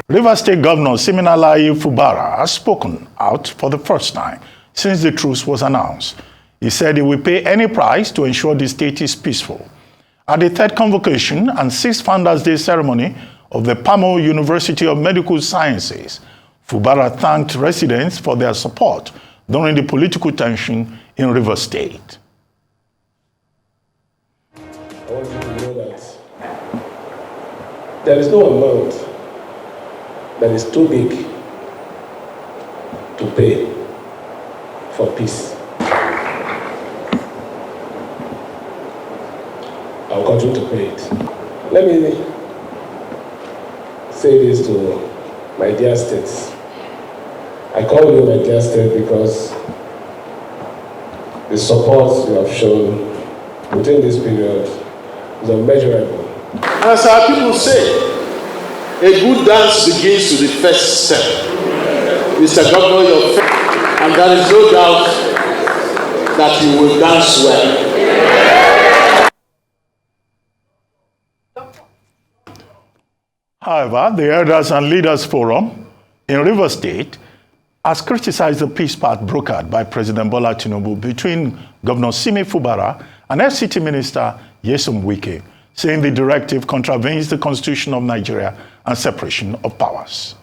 Rivers State Governor Siminalayi Fubara has spoken out for the first time since the truce was announced. He said he will pay any price to ensure the state is peaceful. At the third convocation and sixth Founders Day ceremony of the Pamo University of Medical Sciences, Fubara thanked residents for their support during the political tension in Rivers State. I want you to know that there is no amount that is too big to pay for peace. I'll continue to pay it. Let me say this to my dear states. I call you my dear state because the support you have shown within this period is unmeasurable. As our people say, a good dance begins to the first step. Mr. Governor, your first, and there is no doubt that you will dance well. However, the Elders and Leaders Forum in Rivers State has criticized the peace path brokered by President Bola Tinubu between Governor Simi Fubara and FCT Minister Nyesom Wike, saying the directive contravenes the Constitution of Nigeria and separation of powers.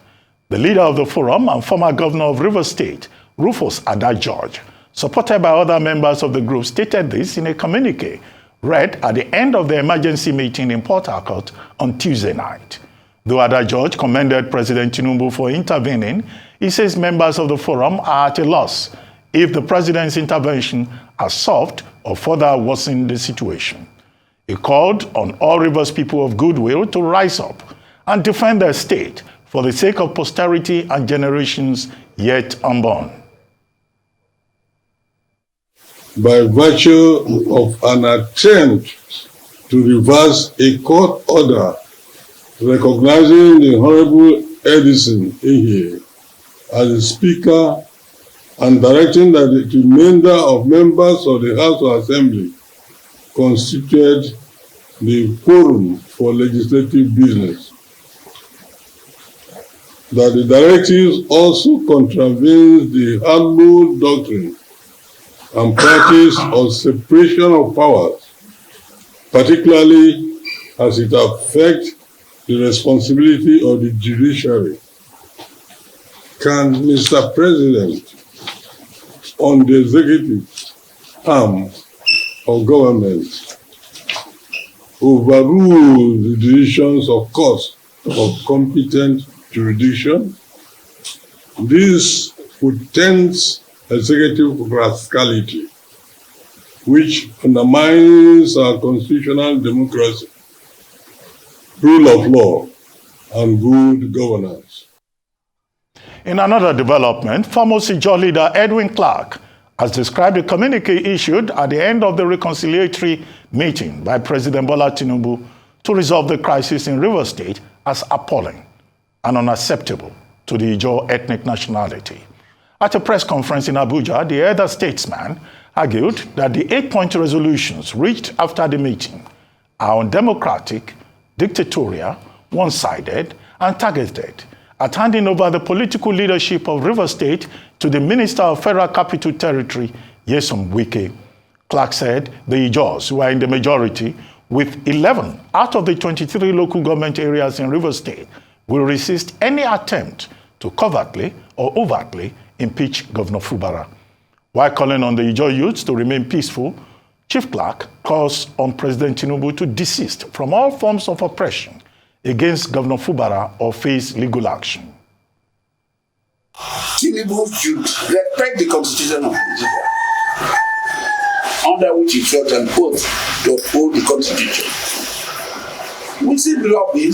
The leader of the forum and former governor of Rivers State, Rufus Ada-George, supported by other members of the group, stated this in a communique read at the end of the emergency meeting in Port Harcourt on Tuesday night. Though Ada-George commended President Tinubu for intervening, he says members of the forum are at a loss if the president's intervention has solved or further worsened the situation. He called on all Rivers people of goodwill to rise up and defend their state for the sake of posterity and generations yet unborn. By virtue of an attempt to reverse a court order recognizing the Honorable Edison Ehe as the Speaker and directing that the remainder of members of the House of Assembly constituted the quorum for legislative business. That the directives also contravenes the hallowed doctrine and practice of separation of powers, particularly as it affects the responsibility of the judiciary. Can Mr. President, on the executive arm of government, overrule the decisions of courts of competent jurisdiction? This portends executive rascality, which undermines our constitutional democracy, rule of law, and good governance. In another development, former Ijaw leader Edwin Clark has described the communique issued at the end of the reconciliatory meeting by President Bola Tinubu to resolve the crisis in Rivers State as appalling and unacceptable to the Ijaw ethnic nationality. At a press conference in Abuja, the elder statesman argued that the 8-point resolutions reached after the meeting are undemocratic, dictatorial, one-sided, and targeted at handing over the political leadership of Rivers State to the Minister of Federal Capital Territory, Nyesom Wike. Clark said the Ijaws, who are in the majority, with 11 out of the 23 local government areas in Rivers State, will resist any attempt to covertly or overtly impeach Governor Fubara. While calling on the Ijaw youths to remain peaceful, Chief Clark calls on President Tinubu to desist from all forms of oppression against Governor Fubara or face legal action. Tinubu should respect the Constitution of Nigeria, under which he felt an oath to uphold the Constitution. We still love him,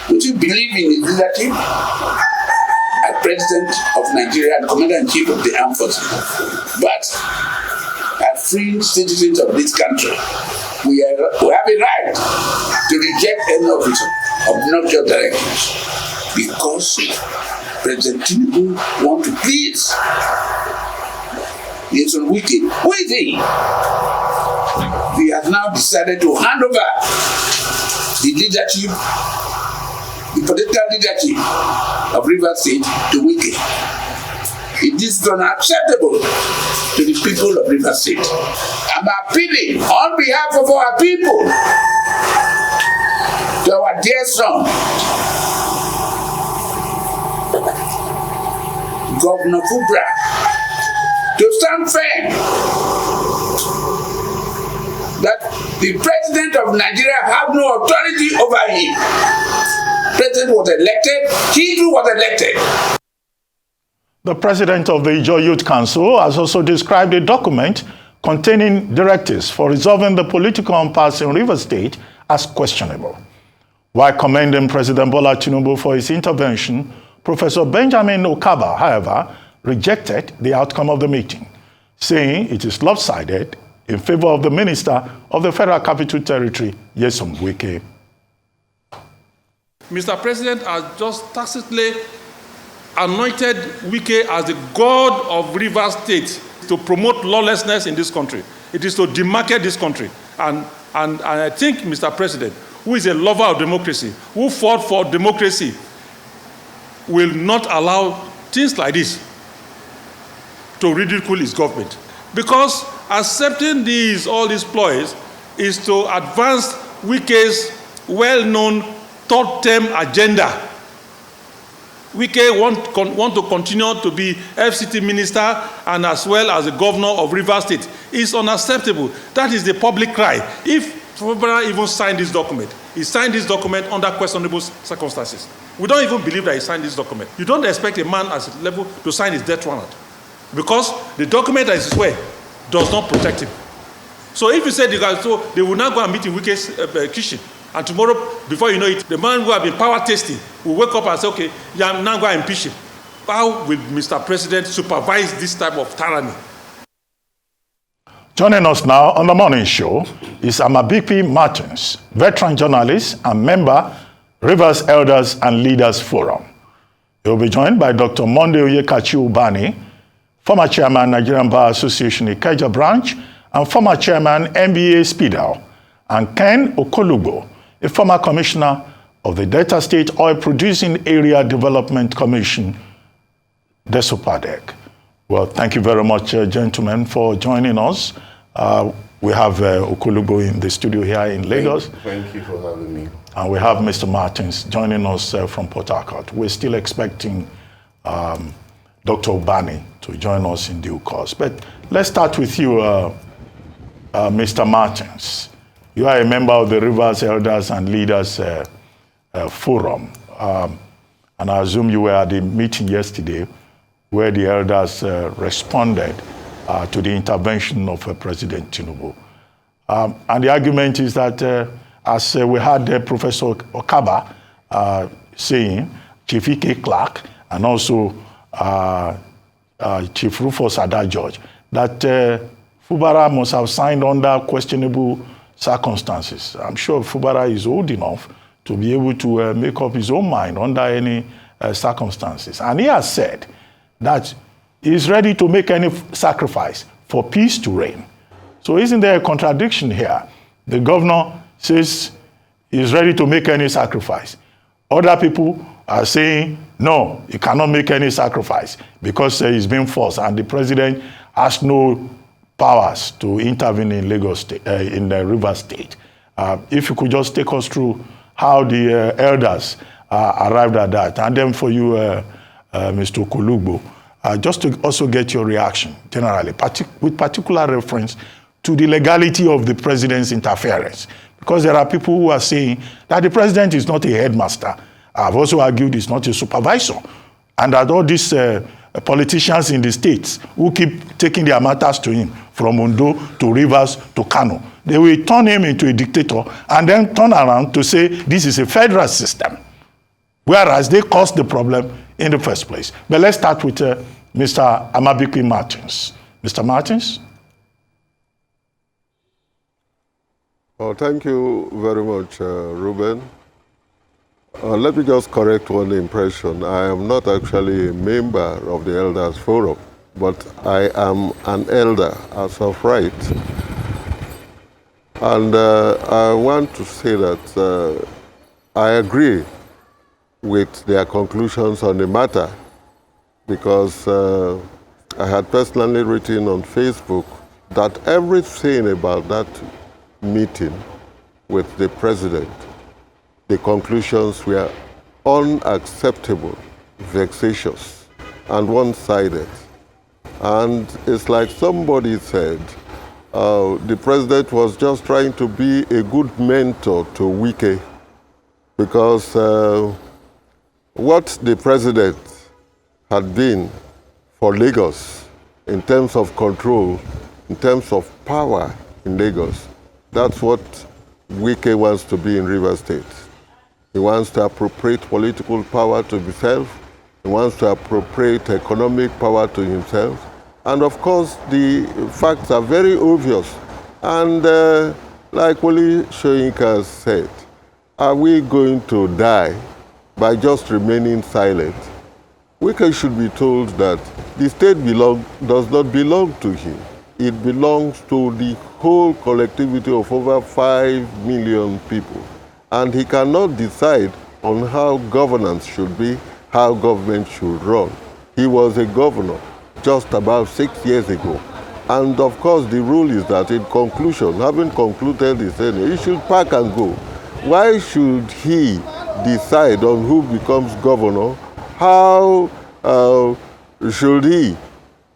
we still believe in his leadership as President of Nigeria and Commander-in-Chief of the Armed Forces. But as free citizens of this country, we have a right to reject any of his obnoxious directives because President Tinubu wants to please Nyesom Wike. Who is he? He has now decided to hand over the leadership, the political leadership of Rivers State to Wike. It is unacceptable to the people of Rivers State. I'm appealing on behalf of our people to our dear son, Governor Fubara, to stand firm that the president of Nigeria have no authority over him. President was elected, he too was elected. The president of the Ijaw Youth Council has also described a document containing directives for resolving the political impasse in Rivers State as questionable. While commending President Bola Tinubu for his intervention, Professor Benjamin Okaba, however, rejected the outcome of the meeting, saying it is lopsided in favor of the Minister of the Federal Capital Territory, Nyesom Wike. Mr. President has just tacitly anointed Wike as the god of Rivers State to promote lawlessness in this country. It is to demarcate this country. And I think, Mr. President, who is a lover of democracy, who fought for democracy, will not allow things like this to ridicule his government. Because accepting all these ploys is to advance Wike's well-known third-term agenda. Wike want to continue to be FCT minister and as well as the governor of Rivers State. It's unacceptable. That is the public cry. If Fubara even signed this document, he signed this document under questionable circumstances. We don't even believe that he signed this document. You don't expect a man at his level to sign his death warrant because the document that is his way does not protect him. So if you say they will now go and meet in Wike's kitchen, and tomorrow, before you know it, the man who has been power tasty will wake up and say, okay, I'm now going to impeach him. How will Mr. President supervise this type of tyranny? Joining us now on the morning show is Amabipi Martins, veteran journalist and member, Rivers Elders and Leaders Forum. He will be joined by Dr. Monday Oyekachi Ubani, former chairman, Nigerian Bar Association Ikeja branch, and former chairman, NBA Speedal, and Ken Okolugbo, a former commissioner of the Delta State Oil Producing Area Development Commission, DESOPADEC. Well, thank you very much, gentlemen, for joining us. We have Okolugbo in the studio here in Lagos. Thank you for having me. And we have Mr. Martins joining us from Port Harcourt. We're still expecting Dr. Ubani to join us in due course. But let's start with you, Mr. Martins. You are a member of the Rivers Elders and Leaders Forum. And I assume you were at the meeting yesterday where the elders responded to the intervention of President Tinubu. And the argument is that, as we had Professor Okaba saying, Chief Ike Clark, and also Chief Rufus Ada George, that Fubara must have signed under questionable circumstances. I'm sure Fubara is old enough to be able to make up his own mind under any circumstances. And he has said that he's ready to make any sacrifice for peace to reign. So isn't there a contradiction here? The governor says he's ready to make any sacrifice. Other people are saying, no, he cannot make any sacrifice because he's been forced and the president has no powers to intervene in Lagos State, in the Rivers State. If you could just take us through how the elders arrived at that. And then for you, Mr. Okolugbo, just to also get your reaction generally, with particular reference to the legality of the president's interference. Because there are people who are saying that the president is not a headmaster. I've also argued he's not a supervisor. And that all these politicians in the states who keep taking their matters to him, from Ondo to Rivers to Kano, they will turn him into a dictator and then turn around to say this is a federal system, whereas they caused the problem in the first place. But let's start with Mr. Amabipi Martins. Mr. Martins? Well, thank you very much, Ruben. Let me just correct one impression. I am not actually a member of the Elders Forum, but I am an elder as of right. And I want to say that I agree with their conclusions on the matter, because I had personally written on Facebook that everything about that meeting with the president, the conclusions were unacceptable, vexatious, and one-sided. And it's like somebody said, the president was just trying to be a good mentor to Wike, because what the president had been for Lagos in terms of control, in terms of power in Lagos, that's what Wike wants to be in Rivers State. He wants to appropriate political power to himself. He wants to appropriate economic power to himself. And of course, the facts are very obvious. And like Wole Soyinka said, are we going to die by just remaining silent? Wike should be told that the state does not belong to him. It belongs to the whole collectivity of over 5 million people. And he cannot decide on how governance should be, how government should run. He was a governor just about 6 years ago. And of course, the rule is that in conclusion, having concluded his tenure, he should pack and go. Why should he decide on who becomes governor? How should he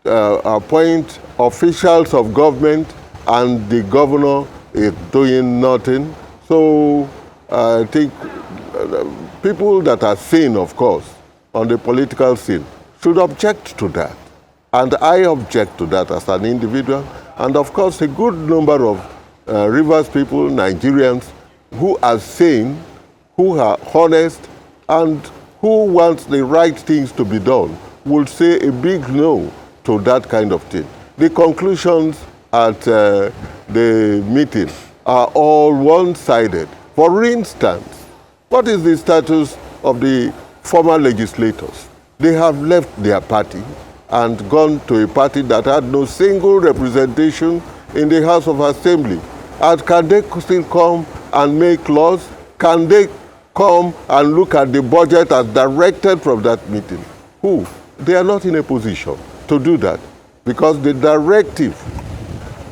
appoint officials of government and the governor is doing nothing? So I think people that are sane, of course, on the political scene should object to that. And I object to that as an individual. And of course, a good number of Rivers people, Nigerians, who are sane, who are honest, and who want the right things to be done, will say a big no to that kind of thing. The conclusions at the meeting are all one-sided. For instance, what is the status of the former legislators? They have left their party and gone to a party that had no single representation in the House of Assembly. And can they still come and make laws? Can they come and look at the budget as directed from that meeting? Who? They are not in a position to do that, because the directive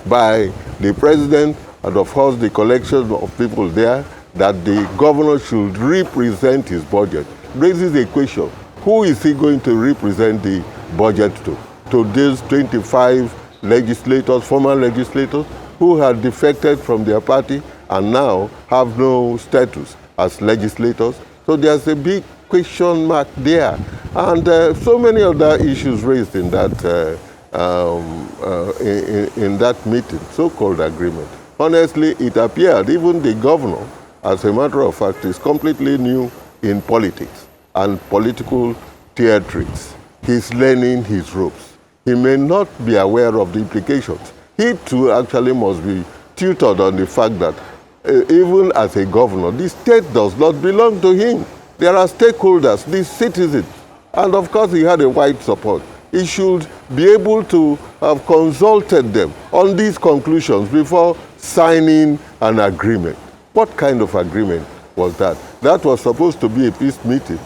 by the president and of course the collection of people there that the governor should represent his budget raises a question. Who is he going to represent the budget to? To these 25 legislators, former legislators, who had defected from their party and now have no status as legislators. So there's a big question mark there. And so many other issues raised in that in that meeting, so-called agreement. Honestly, it appeared even the governor, as a matter of fact, is completely new in politics and political theatrics. He's learning his ropes. He may not be aware of the implications. He too actually must be tutored on the fact that even as a governor, the state does not belong to him. There are stakeholders, the citizens, and of course he had a wide support. He should be able to have consulted them on these conclusions before signing an agreement. What kind of agreement was that? That was supposed to be a peace meeting,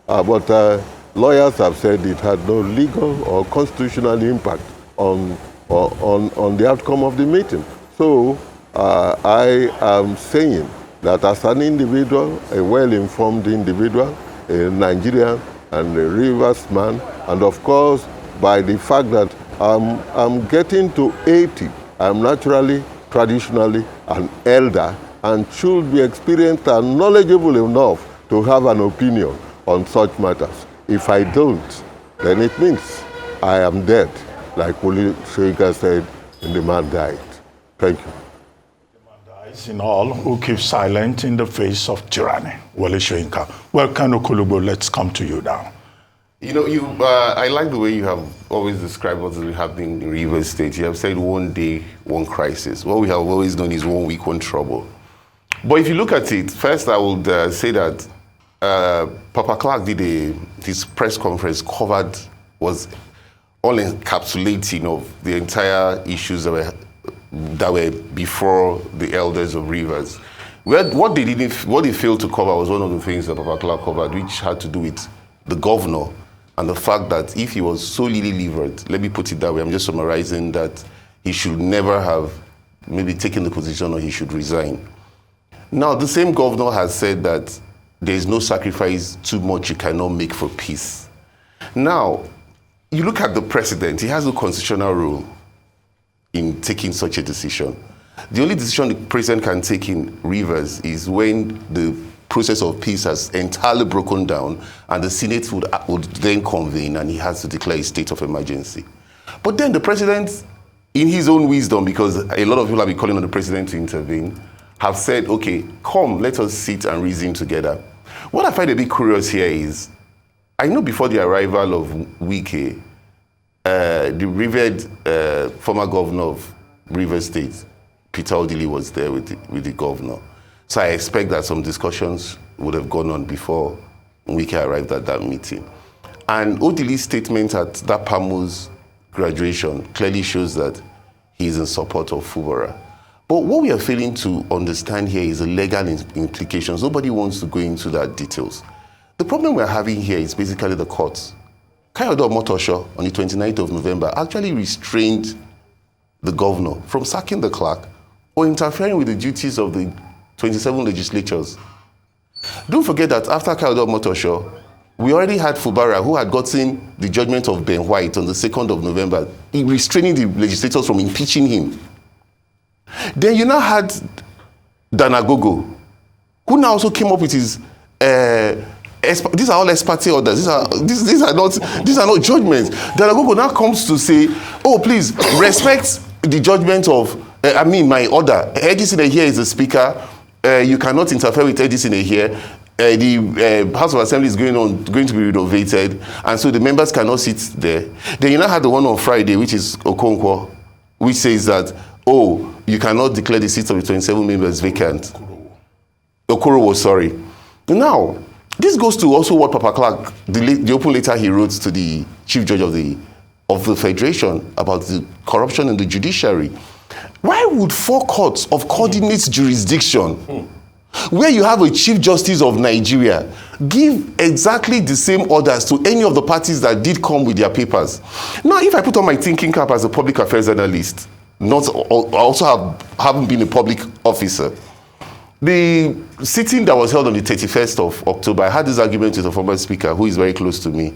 but lawyers have said it had no legal or constitutional impact on the outcome of the meeting. So I am saying that as an individual, a well-informed individual, a Nigerian and a Rivers man, and of course by the fact that I'm getting to 80, I'm naturally, traditionally an elder and should be experienced and knowledgeable enough to have an opinion on such matters. If I don't, then it means I am dead, like Wole Soyinka said, and the man died. Thank you. In all who keep silent in the face of tyranny. Wole Soyinka. Well, Okolugbo, let's come to you now. You know, I like the way you have always described what is happening in Rivers State. You have said one day, one crisis. What we have always done is 1 week, one trouble. But if you look at it, first I would say that Papa Clark did this press conference was all encapsulating of the entire issues that were before the elders of Rivers. What they failed to cover was one of the things that Papa Clark covered, which had to do with the governor and the fact that if he was so lily-livered, let me put it that way, I'm just summarizing, that he should never have maybe taken the position or he should resign. Now, the same governor has said that there is no sacrifice too much you cannot make for peace. Now, you look at the president, he has no constitutional role in taking such a decision. The only decision the president can take in Rivers is when the process of peace has entirely broken down and the Senate would then convene and he has to declare a state of emergency. But then the president, in his own wisdom, because a lot of people have been calling on the president to intervene, have said, okay, come, let us sit and reason together. What I find a bit curious here is, I know before the arrival of Wike, the revered former governor of Rivers State, Peter Odili, was there with the governor. So I expect that some discussions would have gone on before Wike arrived at that meeting. And Odili's statement at that PAMU's graduation clearly shows that he is in support of Fubara. But what we are failing to understand here is the legal implications. Nobody wants to go into that details. The problem we're having here is basically the courts. Kayode Omotosho, on the 29th of November, actually restrained the governor from sacking the clerk or interfering with the duties of the 27 legislatures. Don't forget that after Kayode Omotosho, we already had Fubara, who had gotten the judgment of Ben White on the 2nd of November, restraining the legislators from impeaching him. Then you now had Danagogo, who now also came up with his these are all ex parte orders. These are not judgments. Danagogo now comes to say, oh, please respect the judgment of my order. Edison here is the speaker. You cannot interfere with Edison here. The House of Assembly is going to be renovated, and so the members cannot sit there. Then you now had the one on Friday, which is Okonkwo, which says that, oh, you cannot declare the seats of the 27 members vacant. Okorowo, sorry. Now, this goes to also what Papa Clark, the open letter he wrote to the Chief Judge of the Federation about the corruption in the judiciary. Why would 4 courts of coordinate jurisdiction, where you have a Chief Justice of Nigeria, give exactly the same orders to any of the parties that did come with their papers? Now, if I put on my thinking cap as a public affairs analyst, I also haven't been a public officer. The sitting that was held on the 31st of October, I had this argument with a former speaker who is very close to me.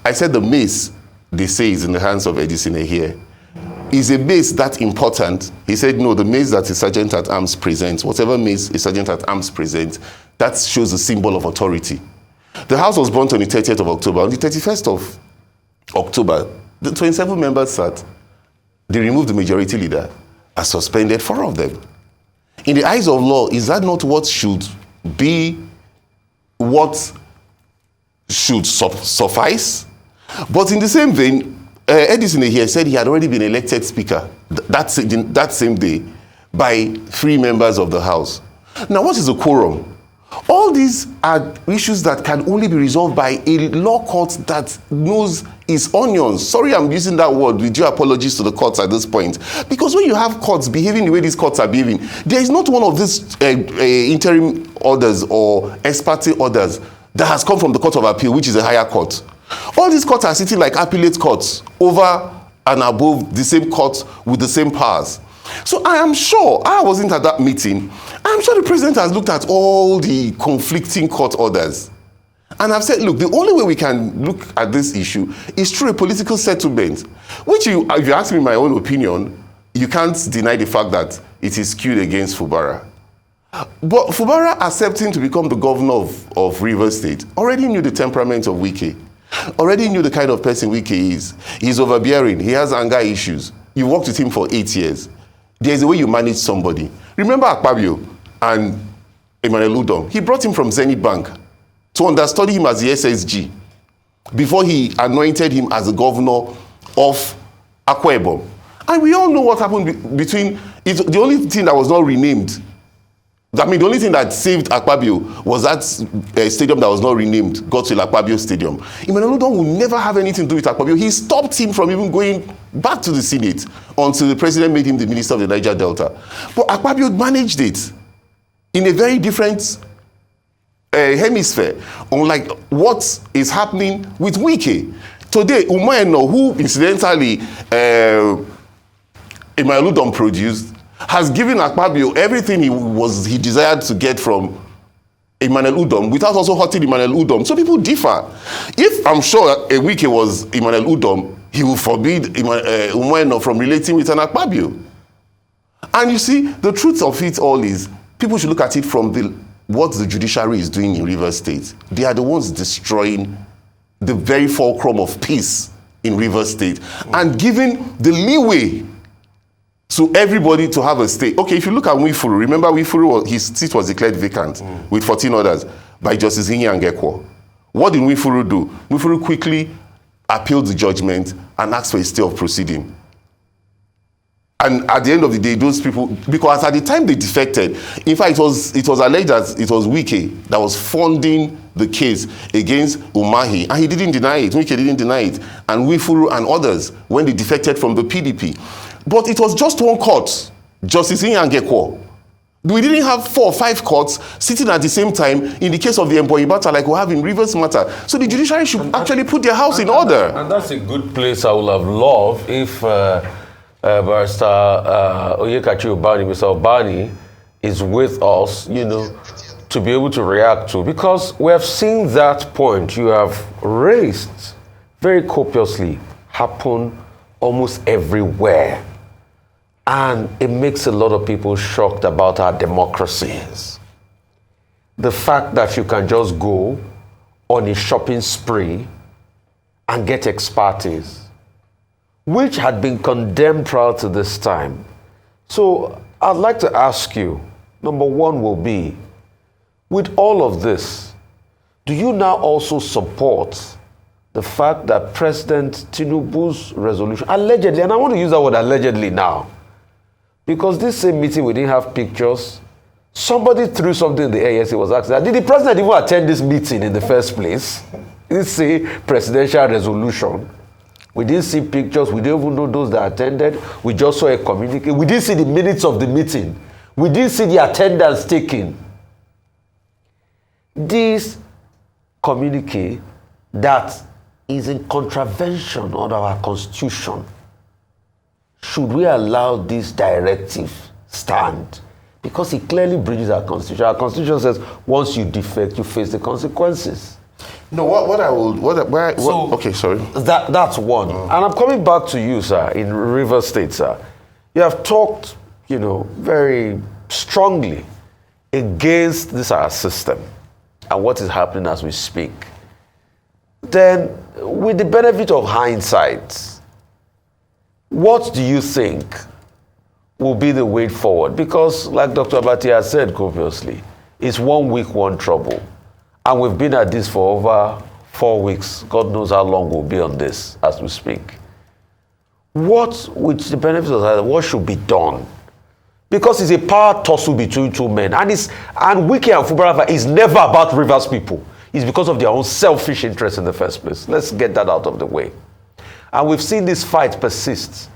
I said the mace, they say, is in the hands of Edison here. Is a mace that important? He said, no, the mace that a sergeant at arms presents, whatever mace a sergeant at arms presents, that shows the symbol of authority. The House was burnt on the 30th of October. On the 31st of October, the 27 members sat. They removed the majority leader and suspended 4 of them. In the eyes of law, is that not what should be, what should suffice? But in the same vein, Edison here said he had already been elected speaker that same day by 3 members of the House. Now, what is a quorum? All these are issues that can only be resolved by a law court that knows its onions. Sorry, I'm using that word with due apologies to the courts at this point. Because when you have courts behaving the way these courts are behaving, there is not one of these interim orders or ex parte orders that has come from the Court of Appeal, which is a higher court. All these courts are sitting like appellate courts over and above the same court with the same powers. So I am sure, I wasn't at that meeting, I'm sure the president has looked at all the conflicting court orders. And I've said, look, the only way we can look at this issue is through a political settlement, which if you ask me my own opinion, you can't deny the fact that it is skewed against Fubara. But Fubara accepting to become the governor of Rivers State already knew the temperament of Wike, already knew the kind of person Wike is. He's overbearing, he has anger issues. You worked with him for 8 years. There's a way you manage somebody. Remember Akpabio and Emmanuel Udom? He brought him from Zenith Bank to understudy him as the SSG before he anointed him as the governor of Akwa Ibom. And we all know what happened between, the only thing that was not renamed, the only thing that saved Akpabio was that stadium that was not renamed, Godswill Akpabio Stadium. Emmanuel Udom will never have anything to do with Akpabio. He stopped him from even going back to the Senate until the president made him the minister of the Niger Delta. But Akpabio managed it. in a very different hemisphere, unlike what is happening with Wike. Today, Umaeno, who incidentally Emmanuel Udom produced, has given Akpabio everything he desired to get from Emmanuel Udom without also hurting Emmanuel Udom. So people differ. If I'm sure Wike was Emmanuel Udom, he will forbid Umaeno from relating with an Akpabio. And you see, the truth of it all is, people should look at it from what the judiciary is doing in Rivers State. They are the ones destroying the very fulcrum of peace in Rivers State and giving the leeway to everybody to have a stay. Okay, if you look at Wifuru, remember Wifuru, his seat was declared vacant with 14 others by Justice Inyangekwo. What did Wifuru do? Wifuru quickly appealed the judgment and asked for a stay of proceeding. And at the end of the day, those people, because at the time they defected, in fact, it was alleged that it was Wike that was funding the case against Umahi, and he didn't deny it. Wike didn't deny it, and Wifuru and others when they defected from the PDP. But it was just one court, Justice Inyangekwo. We didn't have 4 or 5 courts sitting at the same time in the case of the Mboyi matter like we have in Rivers matter. So the judiciary should actually put their house in order. And that's a good place I would have loved if Barrister Oyekachi Ubani, Mr. Ubani, is with us, you know, to be able to react to. Because we have seen that point you have raised very copiously happen almost everywhere. And it makes a lot of people shocked about our democracies. The fact that you can just go on a shopping spree and get expertise, which had been condemned prior to this time. So I'd like to ask you, number one will be, with all of this, do you now also support the fact that President Tinubu's resolution, allegedly, and I want to use that word allegedly now, because this same meeting we didn't have pictures, somebody threw something in the air yesterday, was asking, did the president even attend this meeting in the first place? Did say presidential resolution? We didn't see pictures. We didn't even know those that attended. We just saw a communique. We didn't see the minutes of the meeting. We didn't see the attendance taken. This communique that is in contravention of our constitution, should we allow this directive stand? Because it clearly breaches our constitution. Our constitution says once you defect, you face the consequences. No, okay, sorry. That's one. And I'm coming back to you, sir, in Rivers State, sir. You have talked, you know, very strongly against this our system and what is happening as we speak. Then, with the benefit of hindsight, what do you think will be the way forward? Because, like Dr. Abati has said copiously, it's 1 week, one trouble. And we've been at this for over 4 weeks. God knows how long we'll be on this as we speak. What, with the benefits of that, what should be done? Because it's a power tussle between two men. And Wike and Fubarafa is never about Rivers people. It's because of their own selfish interests in the first place. Let's get that out of the way. And we've seen this fight persist.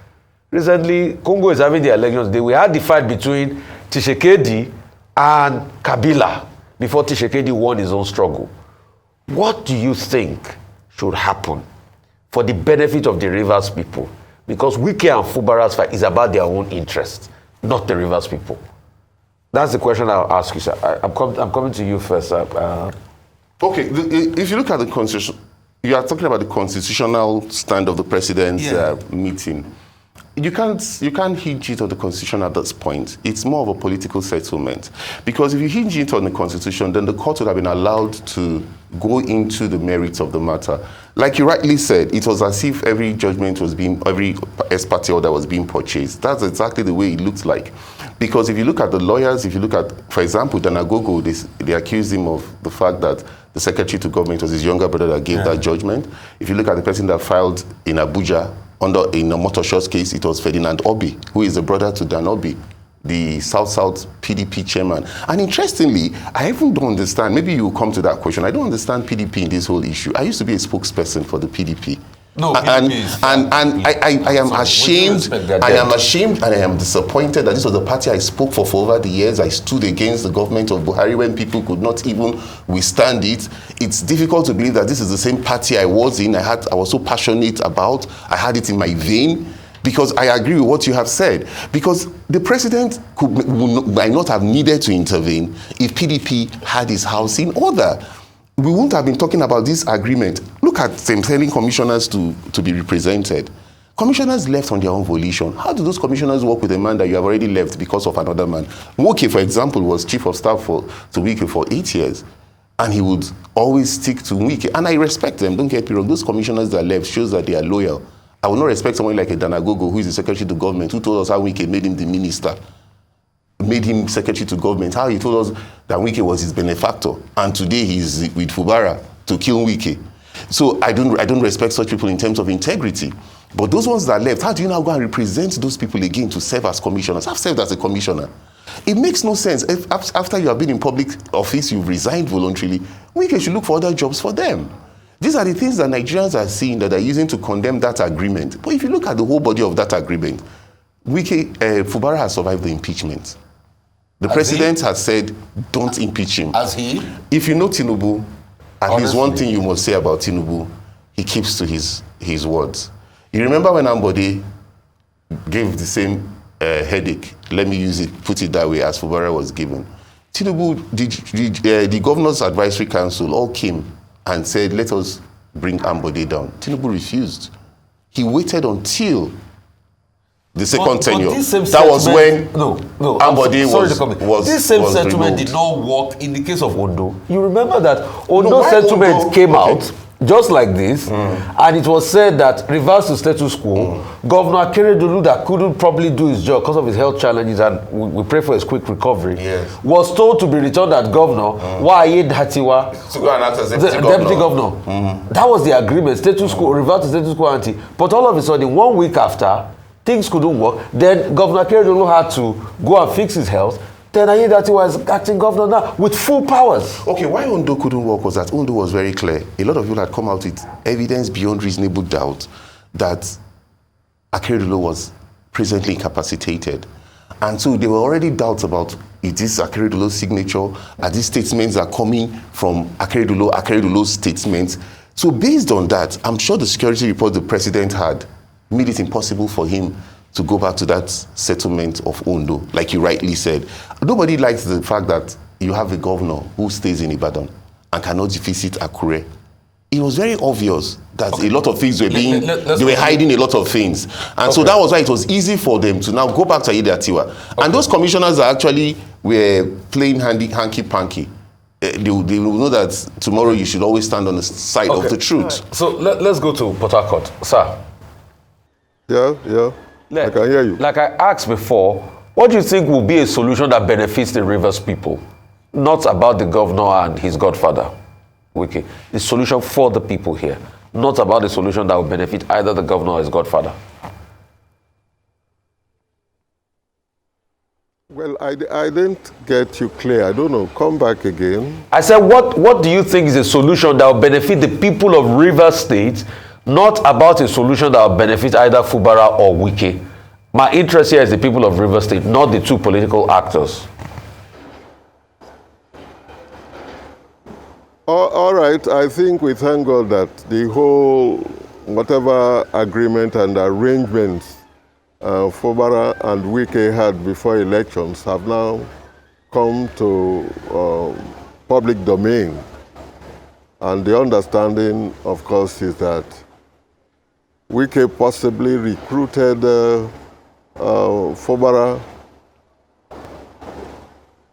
Recently, Congo is having the elections day. We had the fight between Tshisekedi and Kabila before Tshisekedi won his own struggle. What do you think should happen for the benefit of the Rivers people? Because Wike and Fubara's fight is about their own interest, not the Rivers people. That's the question I'll ask you, sir. I'm coming to you first, sir. Okay, if you look at the constitution, you are talking about the constitutional stand of the president's meeting. You can't hinge it on the constitution at this point. It's more of a political settlement. Because if you hinge it on the constitution, then the court would have been allowed to go into the merits of the matter. Like you rightly said, it was as if every judgment was every ex parte order was being purchased. That's exactly the way it looks like. Because if you look at the lawyers, if you look at, for example, Danagogo, they accused him of the fact that the secretary to government was his younger brother that gave that judgment. If you look at the person that filed in Abuja, in a motor shots case, it was Ferdinand Obi, who is the brother to Dan Obi, the South-South PDP chairman. And interestingly, I even don't understand, maybe you will come to that question, I don't understand PDP in this whole issue. I used to be a spokesperson for the PDP. No, and PDP I am ashamed. I am ashamed and I am disappointed that this was the party I spoke for over the years. I stood against the government of Buhari when people could not even withstand it. It's difficult to believe that this is the same party I was in. I was so passionate about. I had it in my vein. Because I agree with what you have said. Because the president might not have needed to intervene if PDP had his house in order. We wouldn't have been talking about this agreement. Look at telling commissioners to be represented. Commissioners left on their own volition. How do those commissioners work with a man that you have already left because of another man? Nwoke, for example, was chief of staff to Wike for 8 years. And he would always stick to Wike. And I respect them, don't get me wrong. Those commissioners that left shows that they are loyal. I would not respect someone like a Danagogo, who is the secretary to government, who told us how Wike made him the minister, made him secretary to government, how he told us that Wike was his benefactor, and today he's with Fubara to kill Wike. So I don't respect such people in terms of integrity. But those ones that left, how do you now go and represent those people again to serve as commissioners? I've served as a commissioner. It makes no sense. If after you have been in public office, you've resigned voluntarily, Wike should look for other jobs for them. These are the things that Nigerians are seeing that are using to condemn that agreement. But if you look at the whole body of that agreement, Fubara has survived the impeachment. The president has said, don't impeach him. As he? If you know Tinubu, at least one thing you must say about Tinubu, he keeps to his words. You remember when Ambode gave the same headache, let me put it that way, as Fubara was given. Tinubu, the Governor's Advisory Council all came and said, let us bring Ambode down. Tinubu refused. He waited until the second tenure. That was when Ambode was. This same settlement did not work in the case of Ondo. You remember that Ondo settlement came out just like this, and it was said that reverse to status quo, Governor Akeredolu, that couldn't probably do his job because of his health challenges, and we pray for his quick recovery, was told to be returned as governor, while Aye Datiwa, to go and act as deputy governor. That was the agreement, status quo, reverse to status quo ante. But all of a sudden, 1 week after, things couldn't work. Then Governor Akeredolu had to go and fix his health. Then Aye Datiwa is acting governor now with full powers. Okay, why Ondo couldn't work was that Ondo was very clear. A lot of people had come out with evidence beyond reasonable doubt that Akeredolu was presently incapacitated. And so there were already doubts about, is this Akeredolu's signature? Are these statements that are coming from Akeredolu's statements? So based on that, I'm sure the security report the president had made it impossible for him to go back to that settlement of Ondo, like you rightly said. Nobody likes the fact that you have a governor who stays in Ibadan and cannot visit Akure. It was very obvious that a lot of things were being, they were hiding a lot of things. And so that was why it was easy for them to now go back to Aye Datiwa. And those commissioners that actually were playing hanky-panky, they will know that tomorrow you should always stand on the side of the truth. So let's go to Port Harcourt. Sir. Yeah. I can hear you. Like I asked before, what do you think will be a solution that benefits the Rivers people? Not about the governor and his godfather, Wike. The solution for the people here. Not about the solution that will benefit either the governor or his godfather. Well, I didn't get you clear. I don't know. Come back again. I said, what do you think is a solution that will benefit the people of Rivers State, not about a solution that will benefit either Fubara or Wike? My interest here is the people of Rivers State, not the two political actors. All right. I think we thank God that the whole, whatever agreement and arrangements Fubara and Wike had before elections have now come to public domain. And the understanding, of course, is that Wike possibly recruited Fubara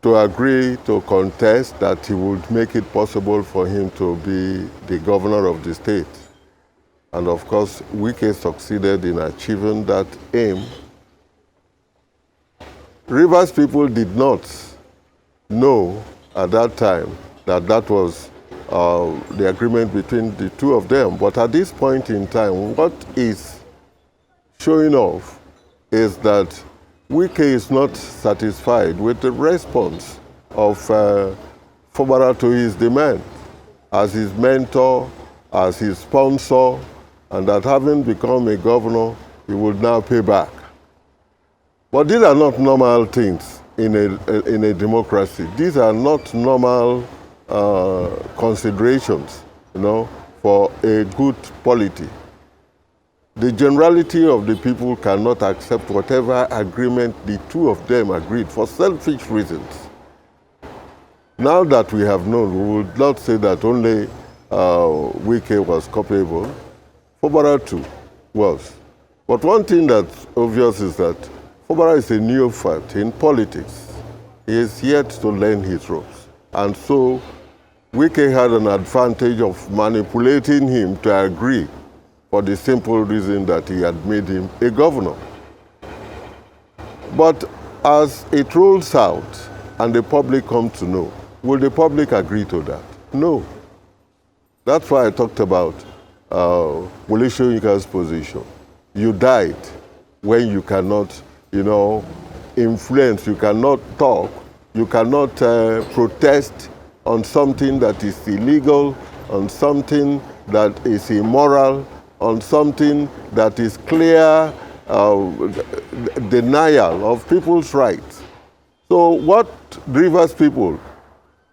to agree to contest, that he would make it possible for him to be the governor of the state. And of course, Wike succeeded in achieving that aim. Rivers people did not know at that time that that was the agreement between the two of them. But at this point in time, what is showing off is that Wike is not satisfied with the response of Fubara to his demand. As his mentor, as his sponsor, and that having become a governor, he would now pay back. But these are not normal things in a democracy. These are not normal considerations, for a good polity. The generality of the people cannot accept whatever agreement the two of them agreed for selfish reasons. Now that we have known, we would not say that only Wike was culpable. Fubara too was. But one thing that's obvious is that Fubara is a neophyte in politics. He is yet to learn his ropes. And so Wike had an advantage of manipulating him to agree for the simple reason that he had made him a governor. But as it rolls out and the public come to know, will the public agree to that? No. That's why I talked about Wole Soyinka's position. You died when you cannot, influence, you cannot talk, you cannot protest on something that is illegal, on something that is immoral, on something that is clear denial of people's rights. So what Rivers people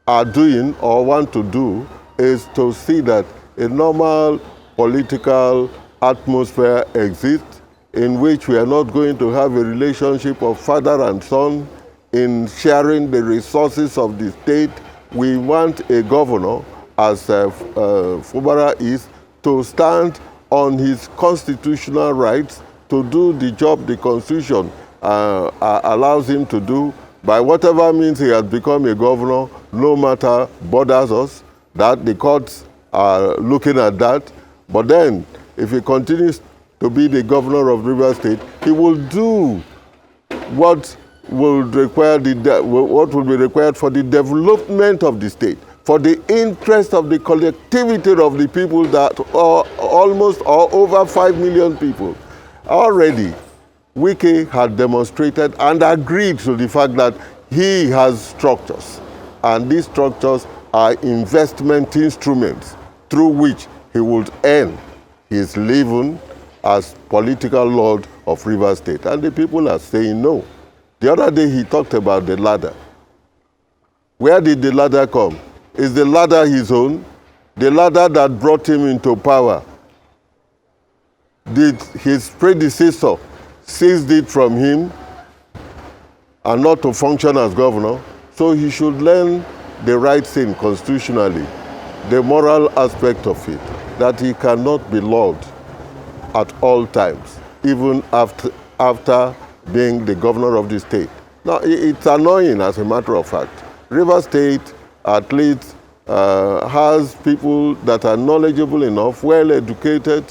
are doing or want to do is to see that a normal political atmosphere exists in which we are not going to have a relationship of father and son in sharing the resources of the state. We want a governor, as Fubara is, to stand on his constitutional rights to do the job the Constitution allows him to do by whatever means he has become a governor, no matter bothers us, that the courts are looking at that. But then, if he continues to be the governor of Rivers State, he will do what will require what will be required for the development of the state, for the interest of the collectivity of the people that are almost or over 5 million people. Already, Wike had demonstrated and agreed to the fact that he has structures, and these structures are investment instruments through which he would earn his living as political lord of Rivers State. And the people are saying no. The other day he talked about the ladder. Where did the ladder come? Is the ladder his own? The ladder that brought him into power? Did his predecessor seized it from him and not to function as governor? So he should learn the right thing constitutionally, the moral aspect of it, that he cannot be Lord at all times, even after being the governor of the state. Now, it's annoying, as a matter of fact. Rivers State, at least, has people that are knowledgeable enough, well-educated,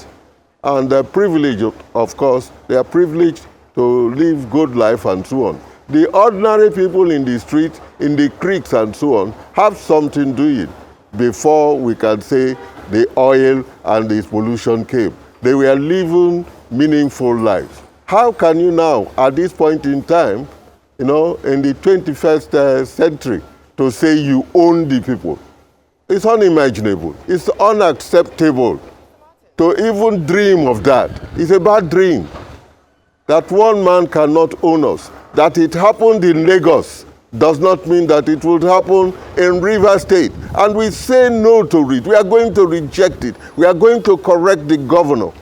and they're privileged, of course. They are privileged to live good life and so on. The ordinary people in the street, in the creeks and so on, have something doing before we can say the oil and the pollution came. They were living meaningful lives. How can you now, at this point in time, in the 21st century, to say you own the people? It's unimaginable. It's unacceptable to even dream of that. It's a bad dream. That one man cannot own us. That it happened in Lagos does not mean that it would happen in Rivers State. And we say no to it. We are going to reject it. We are going to correct the governor.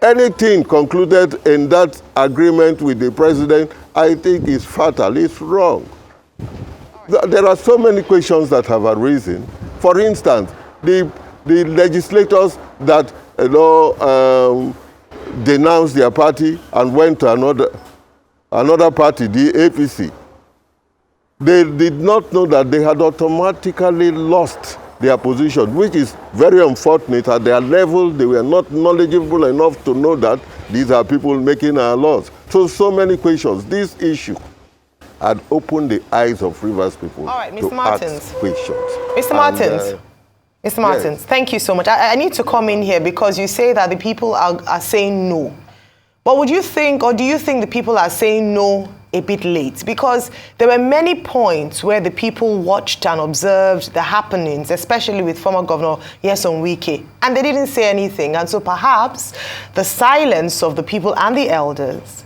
Anything concluded in that agreement with the president, I think is fatal. It's wrong. There are so many questions that have arisen. For instance, the legislators that denounced their party and went to another party, the APC, they did not know that they had automatically lost their position, which is very unfortunate. At their level, they were not knowledgeable enough to know that these are people making our laws. So many questions. This issue had opened the eyes of Rivers people to ask questions. Mr. Martins, thank you so much. I need to come in here because you say that the people are saying no. But would you think, or do you think the people are saying no a bit late? Because there were many points where the people watched and observed the happenings, especially with former Governor Nyesom Wike, and they didn't say anything. And so perhaps the silence of the people and the elders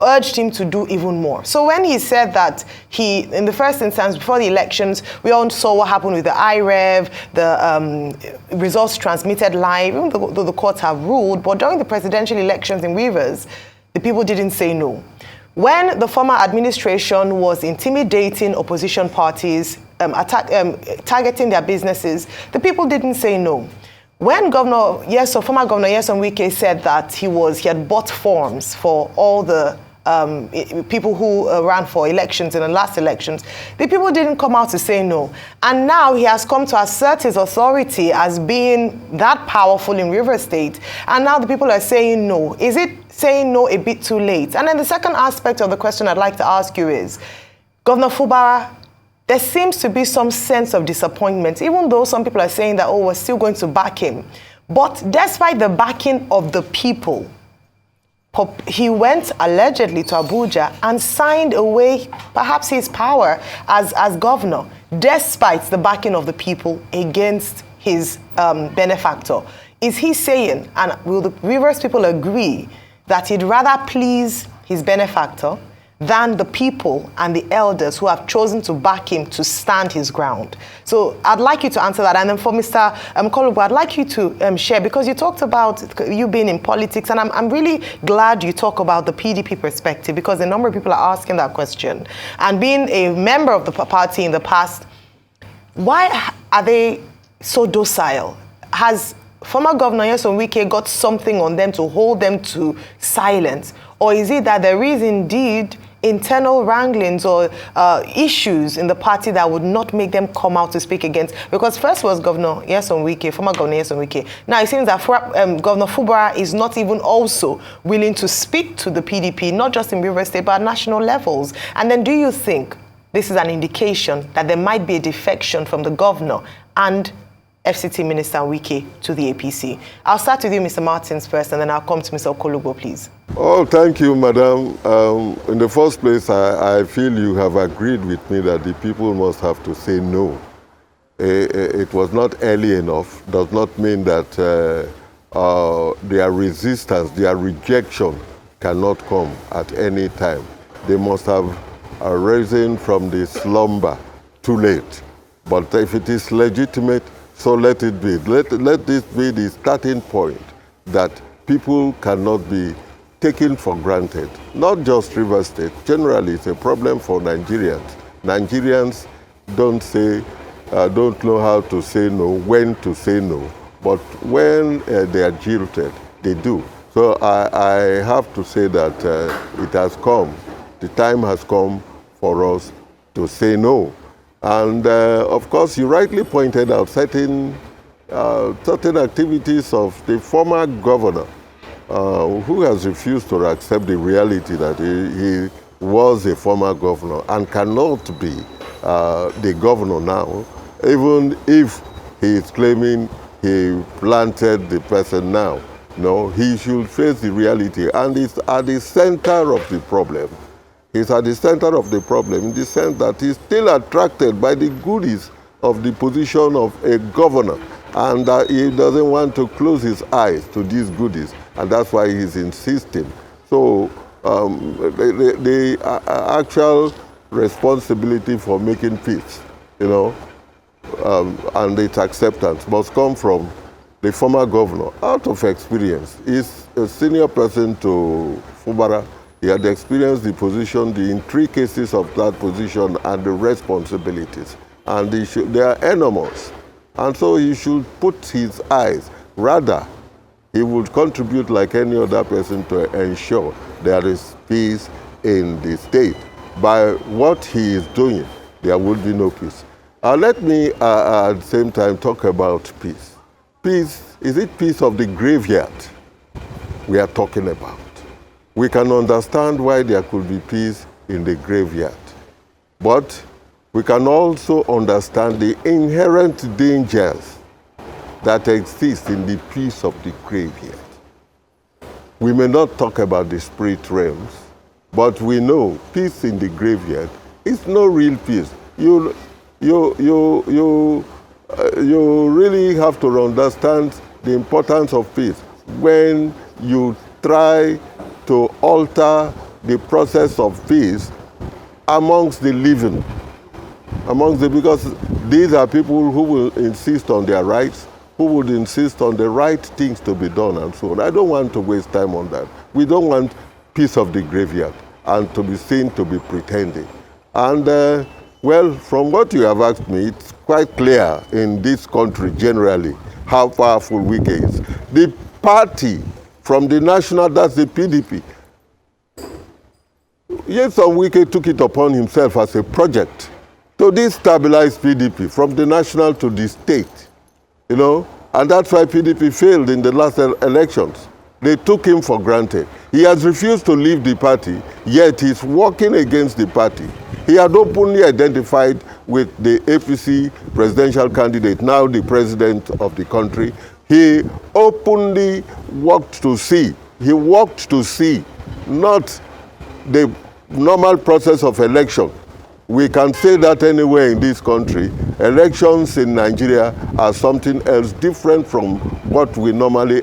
urged him to do even more. So when he said that in the first instance, before the elections, we all saw what happened with the IREV, the results transmitted live, even though the courts have ruled, but during the presidential elections in Rivers, the people didn't say no. When the former administration was intimidating opposition parties, targeting their businesses, the people didn't say no. When former Governor Nyesom Wike said that he had bought forms for all the people who ran for elections in the last elections, the people didn't come out to say no. And now he has come to assert his authority as being that powerful in Rivers State, and now the people are saying no. Is it saying no a bit too late? And then the second aspect of the question I'd like to ask you is, Governor Fubara, there seems to be some sense of disappointment, even though some people are saying that, we're still going to back him. But despite the backing of the people, he went allegedly to Abuja and signed away perhaps his power as governor, despite the backing of the people against his benefactor. Is he saying, and will the Rivers people agree, that he'd rather please his benefactor than the people and the elders who have chosen to back him to stand his ground? So I'd like you to answer that. And then for Mr. Okolugbo, I'd like you to share, because you talked about you being in politics, and I'm really glad you talk about the PDP perspective, because a number of people are asking that question. And being a member of the party in the past, why are they so docile? Has former Governor Nyesom Wike got something on them to hold them to silence? Or is it that there is indeed internal wranglings or issues in the party that would not make them come out to speak against? Because first was Governor Nyesom Wike, former Governor Nyesom Wike. Now it seems that Governor Fubara is not even also willing to speak to the PDP, not just in Rivers State, but at national levels. And then do you think this is an indication that there might be a defection from the governor and FCT Minister Wike to the APC? I'll start with you, Mr. Martins, first, and then I'll come to Mr. Okolugbo, please. Oh, thank you, madam. In the first place, I feel you have agreed with me that the people must have to say no. It was not early enough, does not mean that their resistance, their rejection cannot come at any time. They must have arisen from the slumber too late. But if it is legitimate, so let it be. Let this be the starting point that people cannot be taken for granted. Not just Rivers State. Generally, it's a problem for Nigerians. Nigerians don't know how to say no, when to say no. But when they are jilted, they do. So I have to say that it has come. The time has come for us to say no. And of course, you rightly pointed out certain activities of the former governor who has refused to accept the reality that he was a former governor and cannot be the governor now, even if he is claiming he planted the person now. No, he should face the reality, and it's at the center of the problem. He's at the center of the problem in the sense that he's still attracted by the goodies of the position of a governor, and that he doesn't want to close his eyes to these goodies, and that's why he's insisting. So the actual responsibility for making peace, and its acceptance must come from the former governor. Out of experience, he's a senior person to Fubara. He had experienced the position, the intricacies of that position, and the responsibilities. And they are enormous. And so he should put his eyes. Rather, he would contribute like any other person to ensure there is peace in the state. By what he is doing, there will be no peace. Let me, at the same time, talk about peace. Peace, is it peace of the graveyard we are talking about? We can understand why there could be peace in the graveyard. But we can also understand the inherent dangers that exist in the peace of the graveyard. We may not talk about the spirit realms, But we know peace in the graveyard is no real peace. You really have to understand the importance of peace when you try to alter the process of peace amongst the living. Because these are people who will insist on their rights, who would insist on the right things to be done and so on. I don't want to waste time on that. We don't want peace of the graveyard and to be seen to be pretending. And well, from what you have asked me, it's quite clear in this country generally how powerful Wike is. The party from the national, that's the PDP. Yes, Wike took it upon himself as a project to destabilize PDP from the national to the state, you know, and that's why PDP failed in the last elections. They took him for granted. He has refused to leave the party, yet he's working against the party. He had openly identified with the APC presidential candidate, now the president of the country. He openly worked to see, not the normal process of election. We can say that anywhere in this country. Elections in Nigeria are something else different from what we normally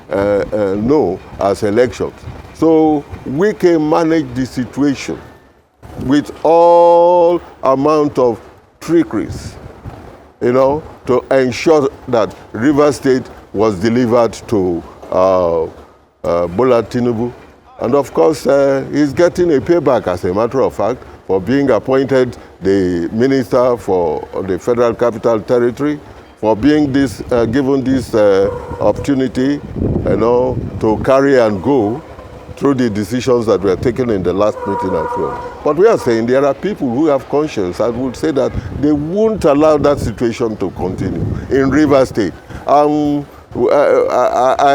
know as elections. So we can manage the situation with all amount of trickeries, you know, to ensure that Rivers State was delivered to Bola Tinubu. And of course, he's getting a payback, as a matter of fact, for being appointed the Minister for the Federal Capital Territory, for being given this opportunity, you know, to carry and go through the decisions that were taken in the last meeting and so on. But we are saying there are people who have conscience and would say that they won't allow that situation to continue in Rivers State. I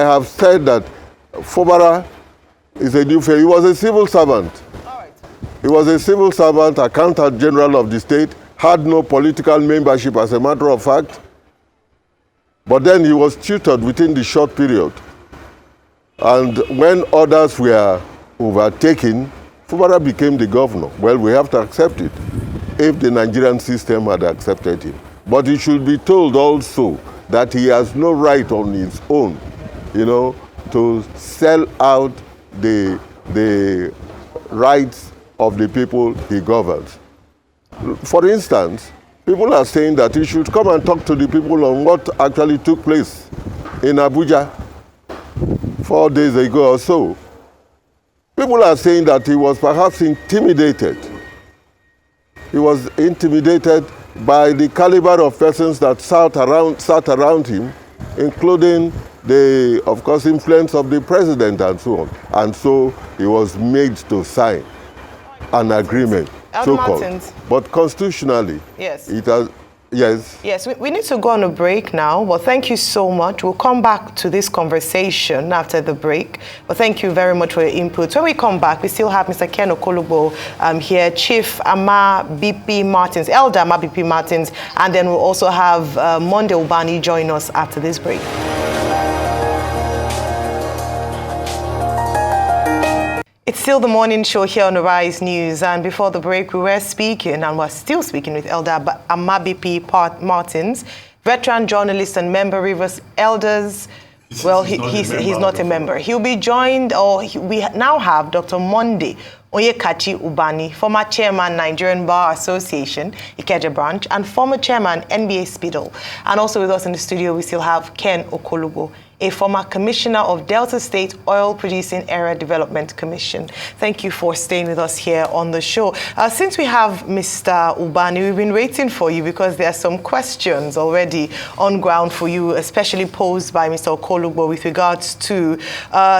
have said that Fubara is a new face. He was a civil servant. He was a civil servant, accountant general of the state, had no political membership as a matter of fact. But then he was tutored within the short period. And when others were overtaken, Fubara became the governor. Well, we have to accept it if the Nigerian system had accepted him. But he should be told also that he has no right on his own, you know, to sell out the rights of the people he governs. For instance, people are saying that he should come and talk to the people on what actually took place in Abuja 4 days ago or so. People are saying that he was perhaps intimidated. He was intimidated by the caliber of persons that sat around him, including the, of course, influence of the president and so on. And so he was made to sign an agreement, so-called. But constitutionally, yes, it has, yes. Yes, we need to go on a break now, but thank you so much. We'll come back to this conversation after the break, but thank you very much for your input. When we come back, we still have Mr. Ken Okolugbo here, Chief Amabipi Martins, Elder Amabipi Martins, and then we'll also have Monday Ubani join us after this break. It's still the morning show here on the Rise News, and before the break we were speaking, and we're still speaking with Elder Amabipi Martins, veteran journalist and member Rivers Elders. Well, he's not a member. He'll be joined, we now have Dr. Monday Ubani, former chairman Nigerian Bar Association, Ikeja branch, and former chairman NBA Spidol. And also with us in the studio we still have Ken Okolugbo, a former commissioner of Delta State Oil Producing Area Development Commission. Thank you for staying with us here on the show. Since we have Mr. Ubani, we've been waiting for you because there are some questions already on ground for you, especially posed by Mr. Okolugbo with regards to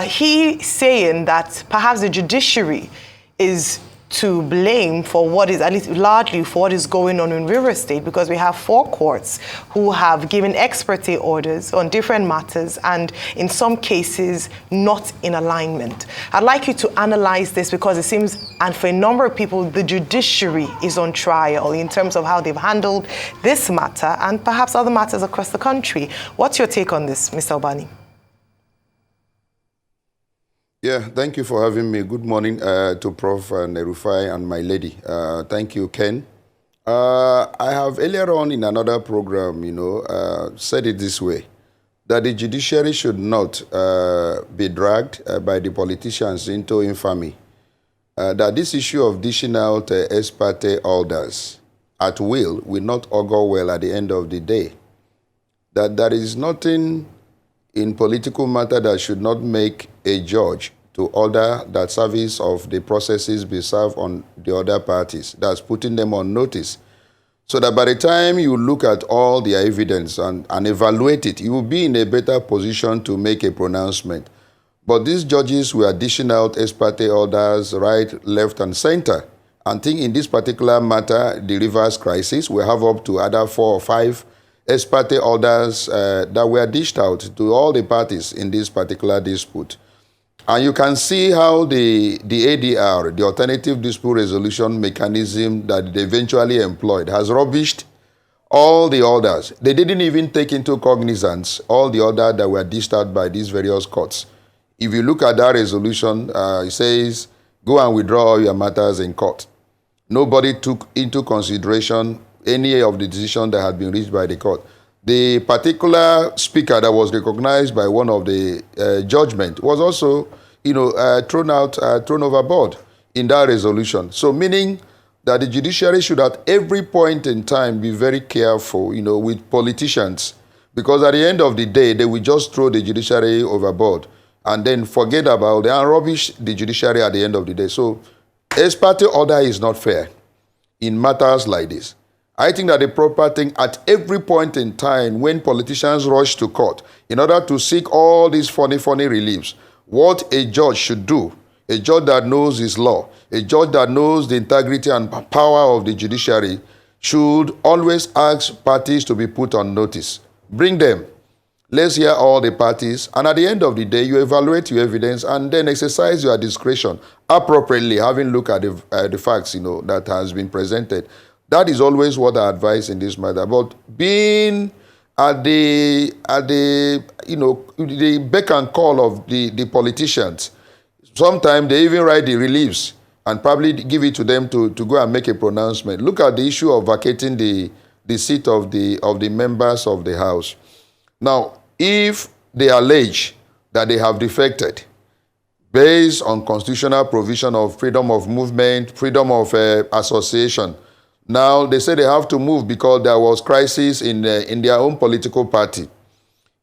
he saying that perhaps the judiciary is to blame for what is, at least largely for what is going on in Rivers State, because we have 4 courts who have given ex parte orders on different matters and in some cases not in alignment. I'd like you to analyze this because it seems, and for a number of people, the judiciary is on trial in terms of how they've handled this matter and perhaps other matters across the country. What's your take on this, Mr. Ubani? Yeah, thank you for having me. Good morning to Prof. Nerufai and my lady. Thank you, Ken. I have earlier on in another program, said it this way, that the judiciary should not be dragged by the politicians into infamy. That this issue of dishing out ex parte orders at will not augur well at the end of the day. That there is nothing in political matter that should not make a judge to order that service of the processes be served on the other parties. That's putting them on notice. So that by the time you look at all the evidence and evaluate it, you will be in a better position to make a pronouncement. But these judges were dishing out ex parte orders right, left, and center. I think in this particular matter, the Rivers crisis, we have up to other 4 or 5 ex parte orders that were dished out to all the parties in this particular dispute. And you can see how the ADR, the Alternative Dispute Resolution Mechanism that they eventually employed, has rubbished all the orders. They didn't even take into cognizance all the orders that were dished out by these various courts. If you look at that resolution, it says, go and withdraw all your matters in court. Nobody took into consideration any of the decisions that had been reached by the court. The particular speaker that was recognized by one of the judgment was also, thrown overboard in that resolution. So meaning that the judiciary should at every point in time be very careful, with politicians, because at the end of the day, they will just throw the judiciary overboard and then forget about it and rubbish the judiciary at the end of the day. So ex parte order is not fair in matters like this. I think that the proper thing at every point in time when politicians rush to court in order to seek all these funny reliefs, what a judge should do, a judge that knows his law, a judge that knows the integrity and power of the judiciary, should always ask parties to be put on notice. Bring them. Let's hear all the parties, and at the end of the day, you evaluate your evidence and then exercise your discretion appropriately, having looked at the facts, that has been presented. That is always what I advise in this matter. But being at the beck and call of the politicians, sometimes they even write the reliefs and probably give it to them to go and make a pronouncement. Look at the issue of vacating the seat of the members of the House. Now, if they allege that they have defected based on constitutional provision of freedom of movement, freedom of association, now they say they have to move because there was crisis in their own political party.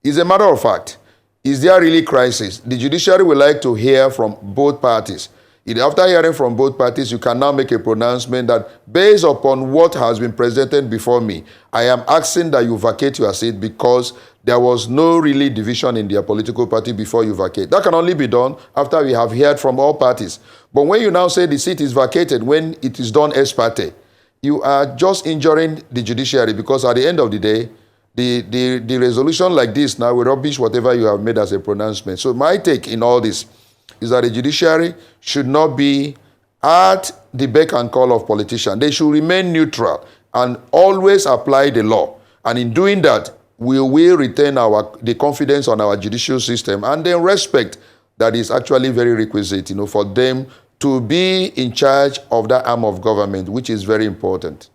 It's a matter of fact. Is there really crisis? The judiciary would like to hear from both parties. After hearing from both parties, you can now make a pronouncement that based upon what has been presented before me, I am asking that you vacate your seat because there was no really division in their political party before you vacate. That can only be done after we have heard from all parties. But when you now say the seat is vacated when it is done ex parte, you are just injuring the judiciary because at the end of the day, the resolution like this now will rubbish whatever you have made as a pronouncement. So my take in all this is that the judiciary should not be at the beck and call of politicians. They should remain neutral and always apply the law. And in doing that, we will retain the confidence on our judicial system and then respect that is actually very requisite, for them to be in charge of that arm of government, which is very important.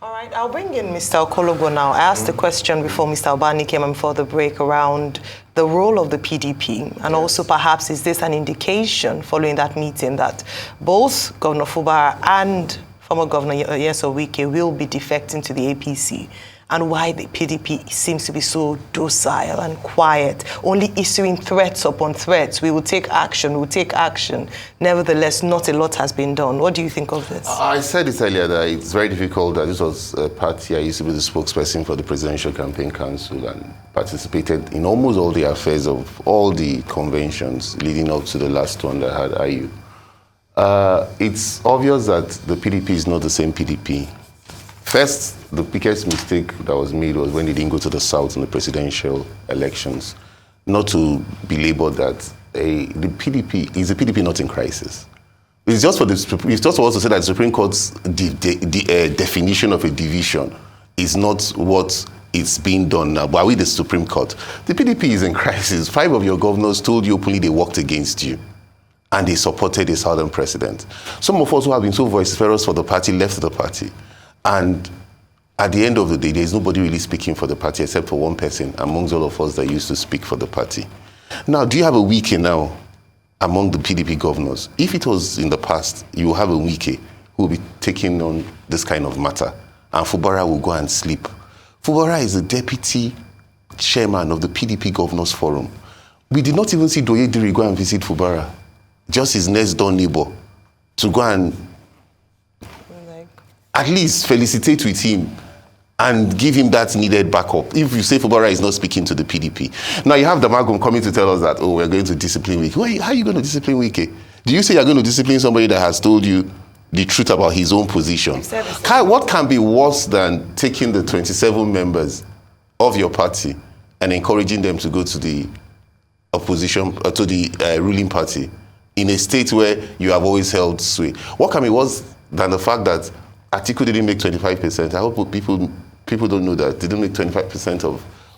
All right, I'll bring in Mr. Okolugbo now. I asked the question before Mr. Ubani came and before the break around the role of the PDP, and also perhaps is this an indication following that meeting that both Governor Fubara and former Governor Nyesom Wike will be defecting to the APC, and why the PDP seems to be so docile and quiet, only issuing threats upon threats. We will take action, we will take action. Nevertheless, not a lot has been done. What do you think of this? I said it earlier that it's very difficult that this was a party. I used to be the spokesperson for the Presidential Campaign Council and participated in almost all the affairs of all the conventions leading up to the last one that had IU. It's obvious that the PDP is not the same PDP. First, the biggest mistake that was made was when they didn't go to the South in the presidential elections. Not to be labeled that the PDP is a PDP not in crisis. It's just for us to say that the Supreme Court's definition of a division is not what it's being done now. But are we the Supreme Court? The PDP is in crisis. 5 of your governors told you openly they worked against you, and they supported a southern president. Some of us who have been so vociferous for the party left the party. And at the end of the day, there's nobody really speaking for the party except for one person amongst all of us that used to speak for the party. Now, do you have a Wike now among the PDP governors? If it was in the past, you will have a Wike who will be taking on this kind of matter, and Fubara will go and sleep. Fubara is the deputy chairman of the PDP Governors Forum. We did not even see Doyediri go and visit Fubara, just his next door neighbor, to go and at least felicitate with him and give him that needed backup. If you say Fubara is not speaking to the PDP. Now you have the Magum coming to tell us that, oh, we're going to discipline Wike. How are you going to discipline Wike? Do you say you're going to discipline somebody that has told you the truth about his own position? What can be worse than taking the 27 members of your party and encouraging them to go to the opposition, to the ruling party in a state where you have always held sway? What can be worse than the fact that Atiku didn't make 25%? I hope people don't know that. They didn't make 25%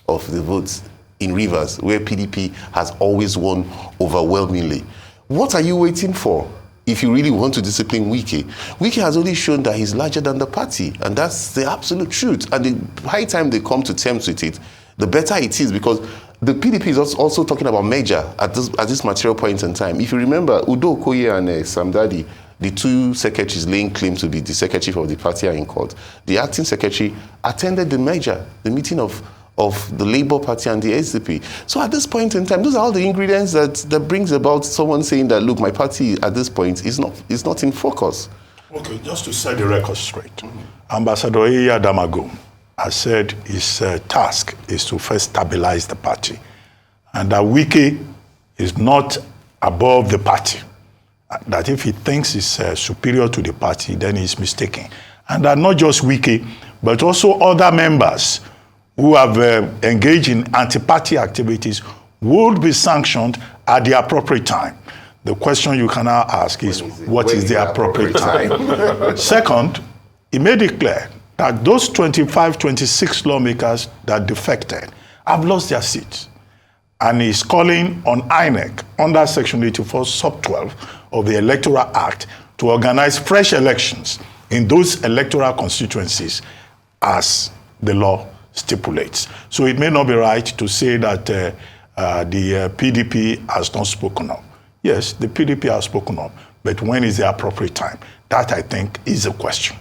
of the votes in Rivers, where PDP has always won overwhelmingly. What are you waiting for if you really want to discipline Wike? Wike has only shown that he's larger than the party, and that's the absolute truth. And the high time they come to terms with it, the better it is, because the PDP is also talking about merger at this material point in time. If you remember, Udo Okoye and Sam Dadi, the 2 secretaries laying claim to be the secretary of the party, are in court. The acting secretary attended the merger, the meeting of the Labour Party and the SDP. So at this point in time, those are all the ingredients that brings about someone saying that, look, my party at this point is not in focus. Okay, just to set the record straight, Ambassador Iya Damagum has said his task is to first stabilize the party, and that Wike is not above the party. That if he thinks he's superior to the party, then he's mistaken. And that not just Wike, but also other members who have engaged in anti-party activities would be sanctioned at the appropriate time. The question you can now ask is, what is the appropriate time? Second, he made it clear that those 26 lawmakers that defected have lost their seats. And he's calling on INEC under Section 84, Sub 12 of the Electoral Act to organize fresh elections in those electoral constituencies as the law stipulates. So it may not be right to say that the PDP has not spoken up. Yes, the PDP has spoken up, but when is the appropriate time? That, I think, is a question.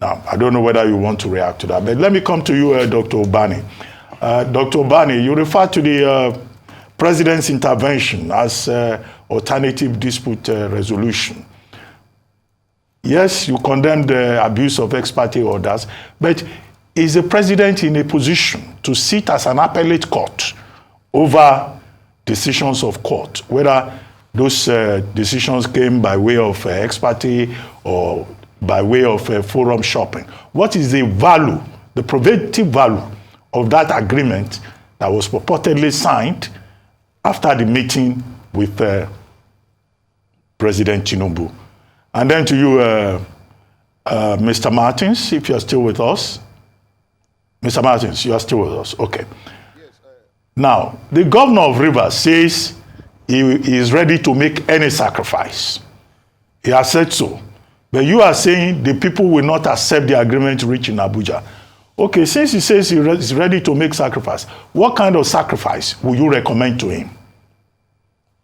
Now, I don't know whether you want to react to that, but let me come to you, Dr. Ubani. Dr. Ubani, you refer to the president's intervention as alternative dispute resolution. Yes, you condemn the abuse of ex parte orders, but is the president in a position to sit as an appellate court over decisions of court, whether those decisions came by way of ex parte or by way of forum shopping? What is the value, the preventive value of that agreement that was purportedly signed after the meeting with President Tinubu? And then to you, Mr. Martins, if you're still with us. Mr. Martins, you are still with us. Okay. Yes, now, the governor of Rivers says he is ready to make any sacrifice. He has said so. But you are saying the people will not accept the agreement reached in Abuja. Okay, since he says he is ready to make sacrifice, what kind of sacrifice will you recommend to him?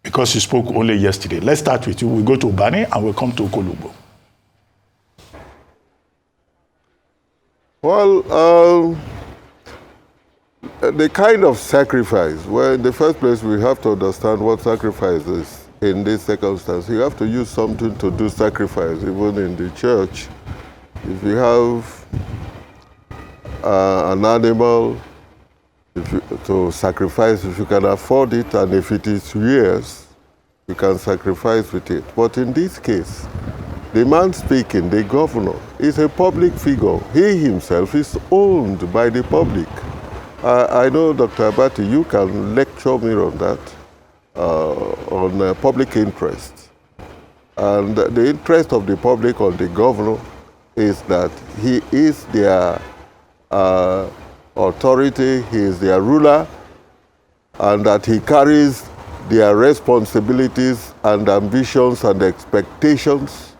Because you spoke only yesterday. Let's start with you. We'll go to Ubani and we'll come to Okolugbo. Well, the kind of sacrifice, well, in the first place, we have to understand what sacrifice is in this circumstance. You have to use something to do sacrifice, even in the church. If you have an animal to sacrifice, if you can afford it, and if it is yours, you can sacrifice with it. But in this case, the man speaking, the governor, is a public figure. He himself is owned by the public. I know, Dr. Abati, you can lecture me on that, on public interest. And the interest of the public on the governor is that he is their authority, he is their ruler, and that he carries their responsibilities and ambitions and expectations,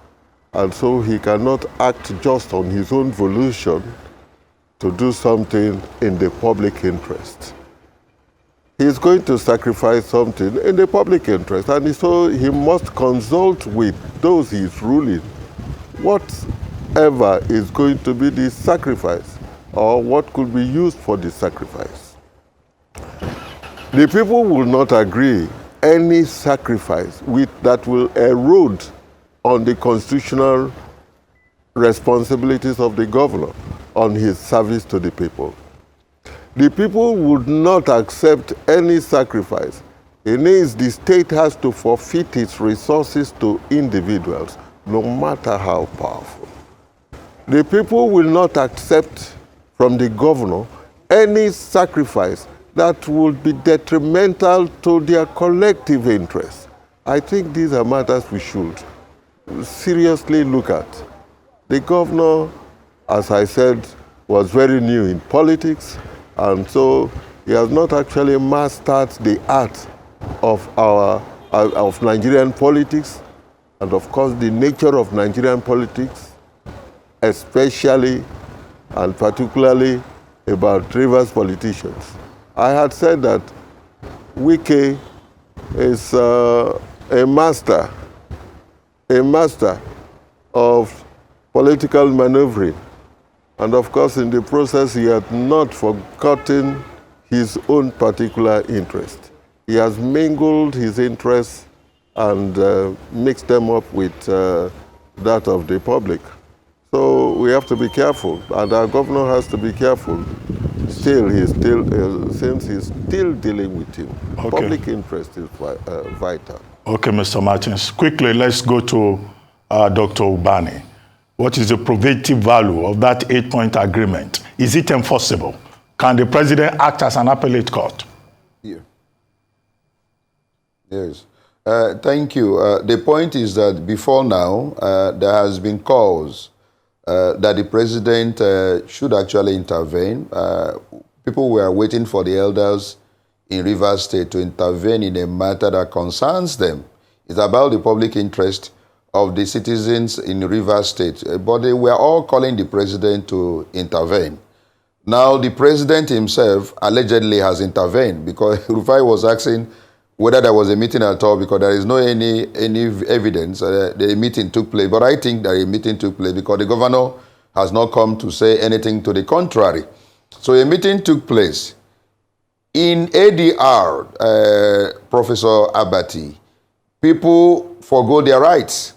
and so he cannot act just on his own volition to do something in the public interest. He is going to sacrifice something in the public interest, and so he must consult with those he is ruling whatever is going to be the sacrifice or what could be used for the sacrifice. The people will not agree any sacrifice that will erode on the constitutional responsibilities of the governor on his service to the people. The people would not accept any sacrifice. It means the state has to forfeit its resources to individuals, no matter how powerful. The people will not accept from the governor any sacrifice that would be detrimental to their collective interests. I think these are matters we should seriously look at. The governor, as I said, was very new in politics, and so he has not actually mastered the art of Nigerian politics, and of course the nature of Nigerian politics, especially and particularly about Rivers politicians. I had said that Wike is a master of political maneuvering. And of course, in the process, he had not forgotten his own particular interest. He has mingled his interests and mixed them up with that of the public. So we have to be careful, and our governor has to be careful. Since he's still dealing with him. Okay. Public interest is vital. Okay, Mr. Martins. Quickly, let's go to Dr. Ubani. What is the probative value of that 8-point agreement? Is it enforceable? Can the president act as an appellate court? Yeah. Yes. Thank you. The point is that before now, there has been calls that the president should actually intervene. People were waiting for the elders in Rivers State to intervene in a matter that concerns them. It's about the public interest of the citizens in Rivers State. But they were all calling the president to intervene. Now, the president himself allegedly has intervened because Rufai was asking whether there was a meeting at all, because there is no any evidence that a meeting took place. But I think that a meeting took place because the governor has not come to say anything to the contrary. So a meeting took place. In ADR, Professor Abati, people forgo their rights.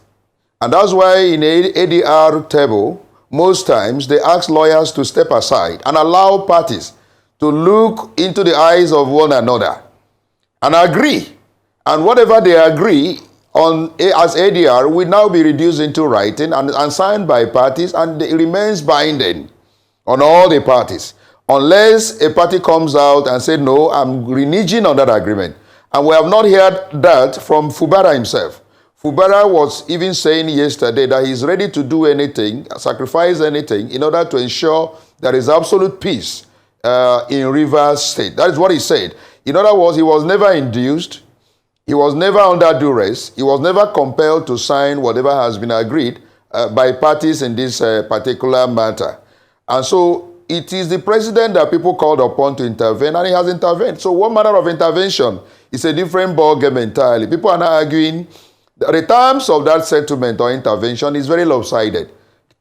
And that's why in ADR table, most times they ask lawyers to step aside and allow parties to look into the eyes of one another and agree. And whatever they agree on as ADR will now be reduced into writing and signed by parties, and it remains binding on all the parties. Unless a party comes out and says, no, I'm reneging on that agreement. And we have not heard that from Fubara himself. Fubara was even saying yesterday that he's ready to do anything, sacrifice anything, in order to ensure there is absolute peace in Rivers State. That is what he said. In other words, he was never induced, he was never under duress, he was never compelled to sign whatever has been agreed by parties in this particular matter. And so it is the president that people called upon to intervene, and he has intervened. So one manner of intervention is a different ballgame entirely. People are now arguing that the terms of that settlement or intervention is very lopsided,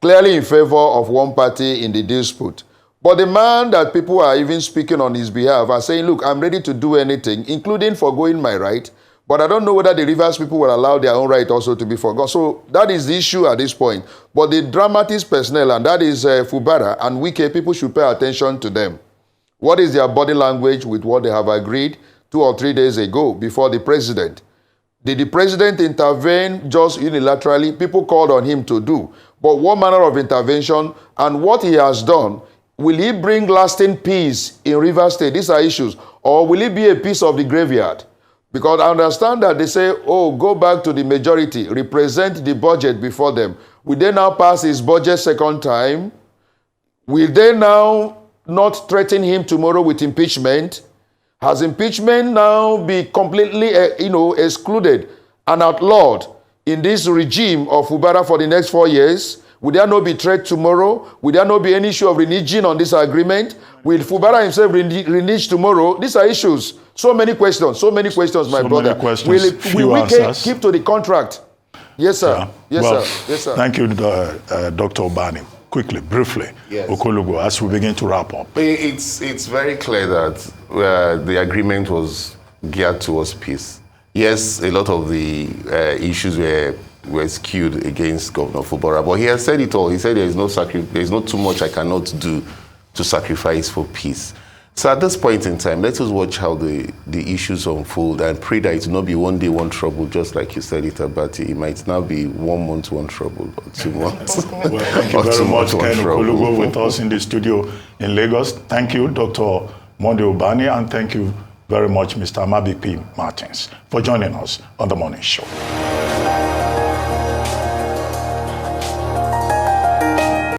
clearly in favor of one party in the dispute. But the man that people are even speaking on his behalf are saying, look, I'm ready to do anything, including forgoing my right, but I don't know whether the Rivers people will allow their own right also to be forgone. So that is the issue at this point. But the dramatist personnel, and that is Fubara and Wike, people should pay attention to them. What is their body language with what they have agreed 2 or 3 days ago before the president? Did the president intervene just unilaterally? People called on him to do. But what manner of intervention and what he has done, will he bring lasting peace in Rivers State? These are issues. Or will it be a piece of the graveyard? Because I understand that they say, oh, go back to the majority, represent the budget before them. Will they now pass his budget second time? Will they now not threaten him tomorrow with impeachment? Has impeachment now been completely, excluded and outlawed in this regime of Fubara for the next 4 years? Will there not be threat tomorrow? Will there not be any issue of reneging on this agreement? Will Fubara himself renege tomorrow? These are issues. So many questions, my brother. Many questions, will we keep to the contract? Yes, sir. Yeah. Yes, sir. Thank you, Dr. Ubani. Quickly, briefly, Yes. Okolugbo, as we begin to wrap up. It's very clear that the agreement was geared towards peace. Yes, a lot of the issues were skewed against Governor Fubara, but he has said it all. He said there is not too much I cannot do to sacrifice for peace. So at this point in time, let us watch how the issues unfold and pray that it will not be one day, one trouble, just like you said it, Abati. It might now be 1 month, one trouble, or 2 months. Well, thank you very much, Ken Okolugbo, with us in the studio in Lagos. Thank you, Dr. Monday Ubani, and thank you very much, Mr. Amabipi Martins, for joining us on The Morning Show.